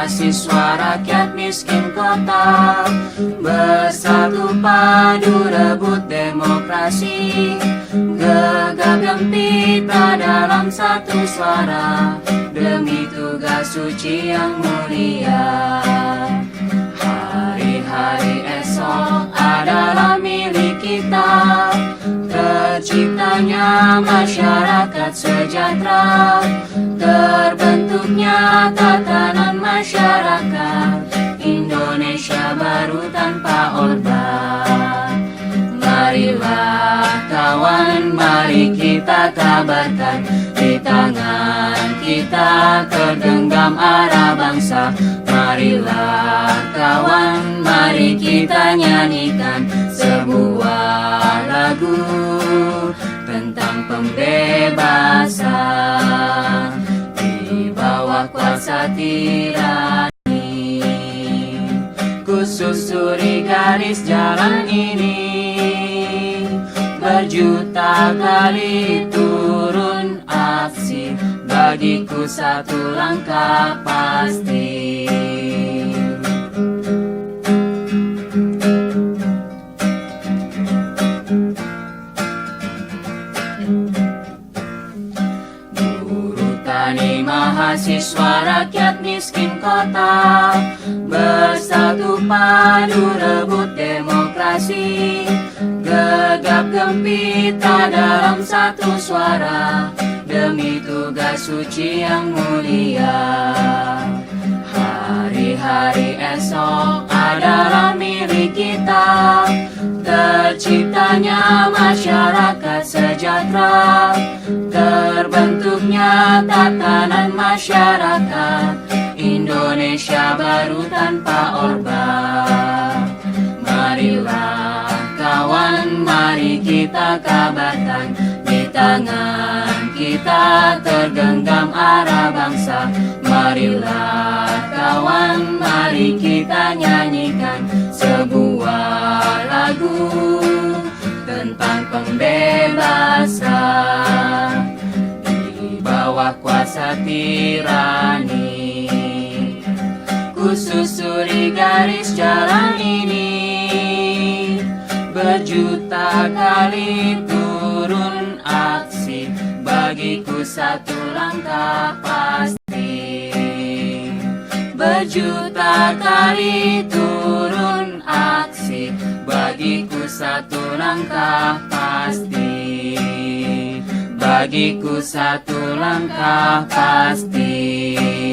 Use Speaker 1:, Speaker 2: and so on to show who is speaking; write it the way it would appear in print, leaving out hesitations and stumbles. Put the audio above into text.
Speaker 1: mahasiswa rakyat miskin kota, bersatu padu rebut demokrasi, gegap gempita dalam satu suara, demi tugas suci yang mulia. Hari-hari esok adalah milik kita, terciptanya masyarakat sejahtera, terbentuknya tatanan masyarakat Indonesia baru tanpa Orde. Marilah kawan, mari kita kabarkan, di tangan kita tergenggam arah bangsa. Marilah kawan, mari kita nyanyikan sebuah lagu tentang pembebasan di bawah kuasa tirani. Ku susuri garis jalan ini, berjuta kali turun aksi, bagiku satu langkah pasti. Buruh tani mahasiswa rakyat miskin kota, bersatu padu rebut demokrasi, gegap gempita dalam satu suara, demi tugas suci yang mulia. Hari-hari esok adalah milik kita, terciptanya masyarakat sejahtera, terbentuknya tatanan masyarakat Indonesia baru tanpa Orde. Marilah kawan, mari kita kabarkan, di tangan kita tergenggam arah bangsa. Marilah kawan, mari kita nyanyikan sebuah lagu tentang pembebasan di bawah kuasa tirani. Ku susuri garis jalan ini, berjuta kali turun aksi, bagiku satu langkah pasti. Berjuta kali turun aksi, bagiku satu langkah pasti. Bagiku satu langkah pasti.